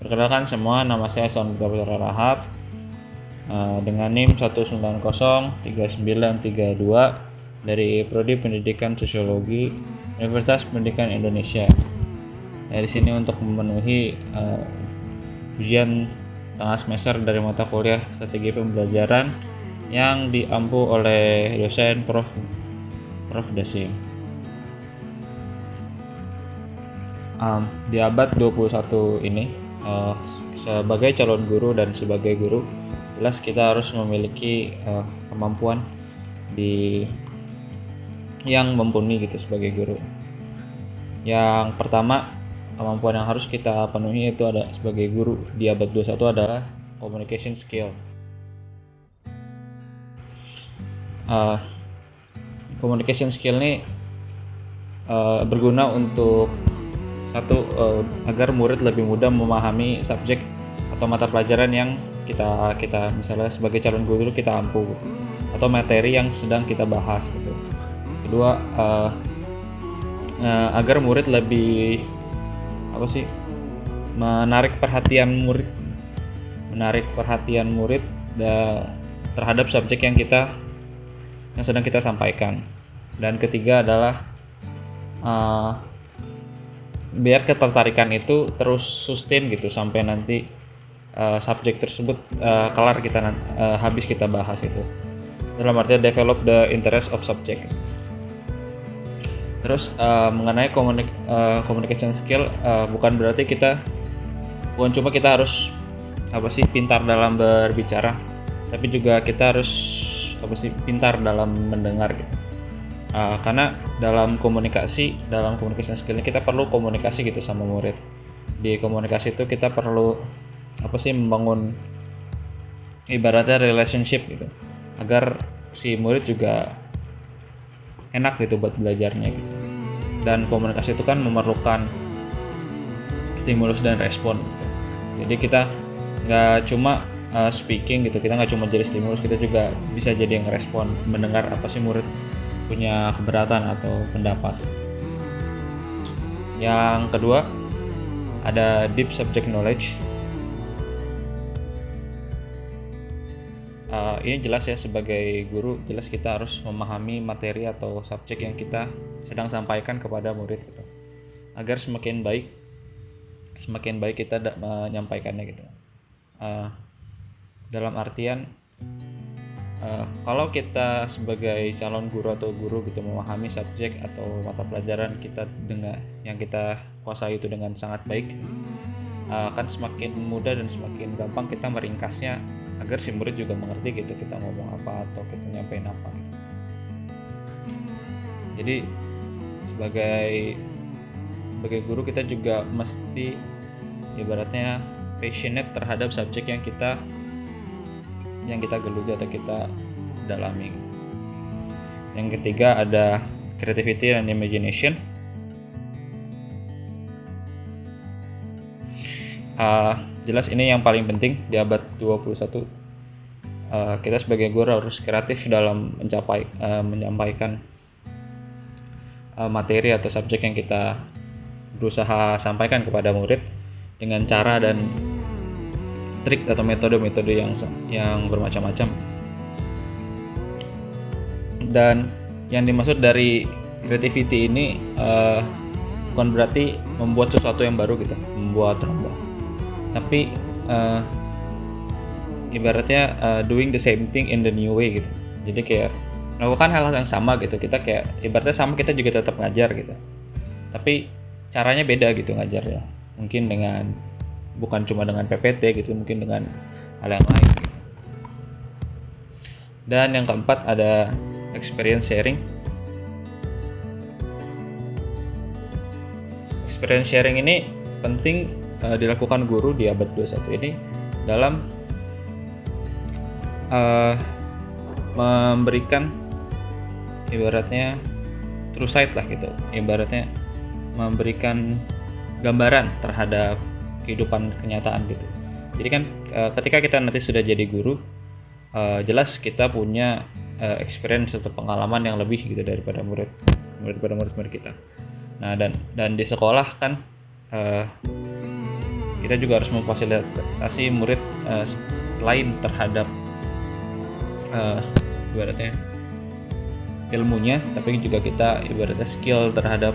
Perkenalkan semua, nama saya Sony Gabriel Rahab dengan NIM 1903932 dari Prodi Pendidikan Sosiologi Universitas Pendidikan Indonesia. Di sini untuk memenuhi ujian tengah semester dari mata kuliah Strategi Pembelajaran yang diampu oleh dosen Prof. Dasim. Di abad 21 ini, sebagai calon guru dan sebagai guru, jelas kita harus memiliki kemampuan yang mumpuni gitu sebagai guru. Yang pertama, kemampuan yang harus kita penuhi itu ada sebagai guru di abad 21 adalah communication skill. Communication skill ini berguna untuk agar murid lebih mudah memahami subjek atau mata pelajaran yang kita misalnya sebagai calon guru kita ampu atau materi yang sedang kita bahas gitu. Kedua, agar murid lebih menarik perhatian murid terhadap subjek yang sedang kita sampaikan. Dan ketiga adalah biar ketertarikan itu terus sustain gitu sampai nanti subjek tersebut kelar habis kita bahas itu. Dalam artian develop the interest of subject. Terus mengenai communication skill, bukan berarti bukan cuma kita harus pintar dalam berbicara, tapi juga kita harus pintar dalam mendengar gitu. Karena dalam komunikasi skill kita perlu komunikasi gitu sama murid. Di komunikasi itu kita perlu membangun ibaratnya relationship gitu, agar si murid juga enak gitu buat belajarnya gitu. Dan komunikasi itu kan memerlukan stimulus dan respon gitu. Jadi kita nggak cuma speaking gitu, kita nggak cuma jadi stimulus, kita juga bisa jadi yang respon, mendengar apa sih murid punya keberatan atau pendapat. Yang kedua ada deep subject knowledge. Ini jelas ya, sebagai guru jelas kita harus memahami materi atau subjek yang kita sedang sampaikan kepada murid gitu, agar semakin baik kita menyampaikannya gitu. Dalam artian kalau kita sebagai calon guru atau guru gitu memahami subjek atau mata pelajaran kita yang kita kuasai itu dengan sangat baik, akan semakin mudah dan semakin gampang kita meringkasnya agar si murid juga mengerti gitu kita ngomong apa atau kita nyampein apa gitu. Jadi sebagai guru kita juga mesti ibaratnya passionate terhadap subjek yang kita geluti atau kita dalami. Yang ketiga ada creativity and imagination. Jelas ini yang paling penting di abad 21. Kita sebagai guru harus kreatif dalam menyampaikan materi atau subjek yang kita berusaha sampaikan kepada murid dengan cara dan trik atau metode-metode yang bermacam-macam. Dan yang dimaksud dari creativity ini bukan berarti membuat sesuatu yang baru gitu, membuat lomba, tapi ibaratnya doing the same thing in the new way gitu. Jadi kayak melakukan hal yang sama gitu, kita kayak ibaratnya sama, kita juga tetap ngajar gitu, tapi caranya beda gitu ngajarnya, mungkin bukan cuma dengan PPT gitu, mungkin dengan hal yang lain gitu. Dan yang keempat ada experience sharing. Experience sharing ini penting dilakukan guru di abad 21 ini dalam memberikan ibaratnya true sight lah gitu, ibaratnya memberikan gambaran terhadap kehidupan kenyataan gitu. Jadi kan ketika kita nanti sudah jadi guru, jelas kita punya experience atau pengalaman yang lebih gitu daripada murid kita. Nah dan di sekolah kan kita juga harus memfasilitasi murid selain terhadap ibaratnya ilmunya, tapi juga kita ibaratnya skill terhadap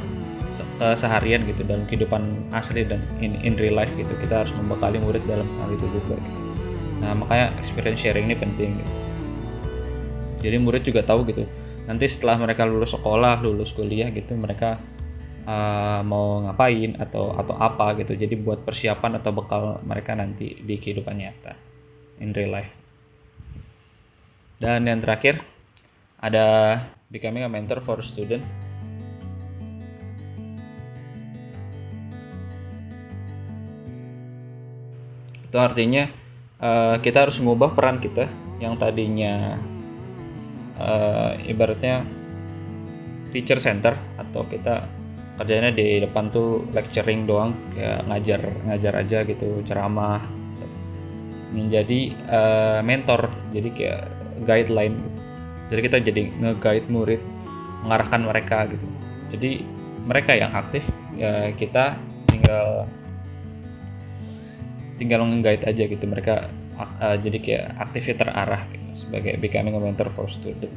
keseharian gitu, dalam kehidupan asli dan in real life gitu. Kita harus membekali murid dalam hal itu juga gitu. Nah, makanya experience sharing ini penting gitu. Jadi murid juga tahu gitu, nanti setelah mereka lulus sekolah, lulus kuliah gitu, mereka mau ngapain atau apa gitu. Jadi buat persiapan atau bekal mereka nanti di kehidupan nyata, in real life. Dan yang terakhir ada becoming a mentor for student. Itu artinya kita harus mengubah peran kita yang tadinya ibaratnya teacher center, atau kita kerjanya di depan tuh lecturing doang, kayak ngajar aja gitu, ceramah, menjadi mentor, jadi kayak guideline gitu. Jadi kita jadi nge-guide murid, mengarahkan mereka gitu. Jadi mereka yang aktif, ya kita tinggal nge-guide aja gitu. Mereka jadi kayak aktifnya terarah gitu, sebagai becoming a mentor for student.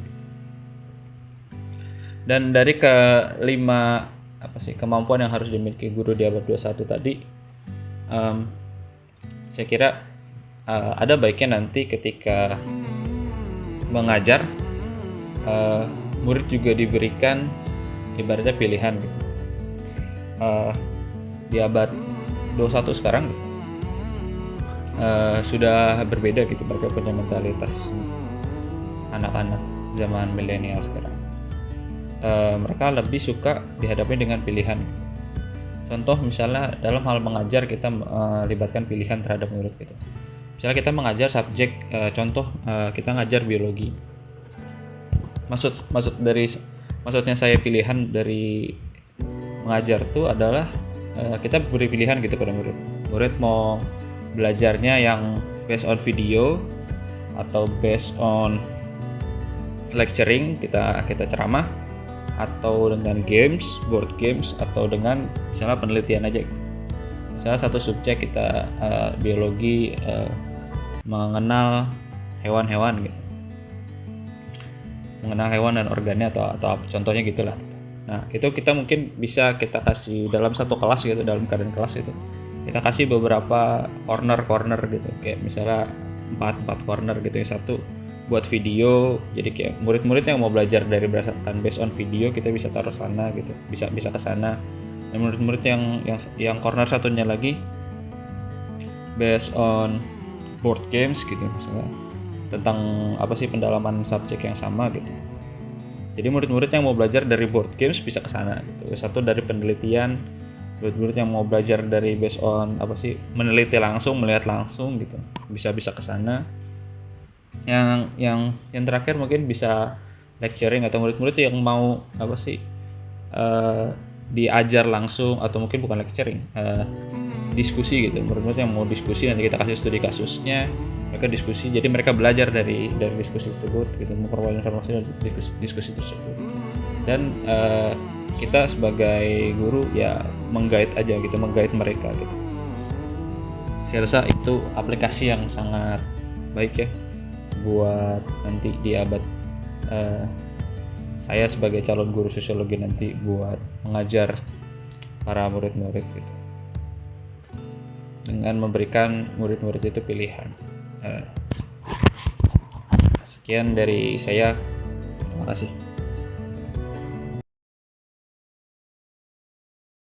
Dan dari kelima kemampuan yang harus dimiliki guru di abad 21 tadi, saya kira ada baiknya nanti ketika mengajar, murid juga diberikan ibaratnya pilihan gitu. Di abad 21 sekarang sudah berbeda gitu, mereka punya mentalitas anak-anak zaman milenial sekarang. Mereka lebih suka dihadapi dengan pilihan. Contoh misalnya dalam hal mengajar, kita libatkan pilihan terhadap murid gitu. Misalnya kita mengajar subjek, contoh kita ngajar biologi. Maksudnya saya pilihan dari mengajar itu adalah kita beri pilihan gitu pada murid. Murid mau belajarnya yang based on video atau based on lecturing, kita ceramah, atau dengan games, board games, atau dengan misalnya penelitian aja gitu. Misalnya satu subjek kita biologi, mengenal hewan-hewan gitu, mengenal hewan dan organnya atau apa, contohnya gitulah. Nah, itu kita mungkin bisa kita kasih dalam satu kelas gitu, dalam keadaan kelas itu kita kasih beberapa corner gitu, kayak misalnya 4 corner gitu, yang satu buat video, jadi kayak murid-murid yang mau belajar dari berdasarkan based on video, kita bisa taruh sana gitu, bisa ke sana. Dan murid-murid yang corner satunya lagi based on board games gitu, misalnya tentang pendalaman subjek yang sama gitu. Jadi murid-murid yang mau belajar dari board games bisa ke sana gitu. Satu dari penelitian, murid-murid yang mau belajar dari based on meneliti langsung, melihat langsung gitu, bisa ke sana. Yang terakhir mungkin bisa lecturing, atau murid-murid yang mau diajar langsung, atau mungkin bukan lecturing, diskusi gitu. Murid-murid yang mau diskusi, nanti kita kasih studi kasusnya, mereka diskusi, jadi mereka belajar dari diskusi tersebut gitu, memperoleh informasi dari diskusi tersebut. Dan kita sebagai guru ya meng-guide aja gitu, meng-guide mereka gitu. Saya rasa itu aplikasi yang sangat baik ya buat nanti di abad saya sebagai calon guru sosiologi nanti, buat mengajar para murid-murid gitu, dengan memberikan murid-murid itu pilihan. Sekian dari saya, terima kasih.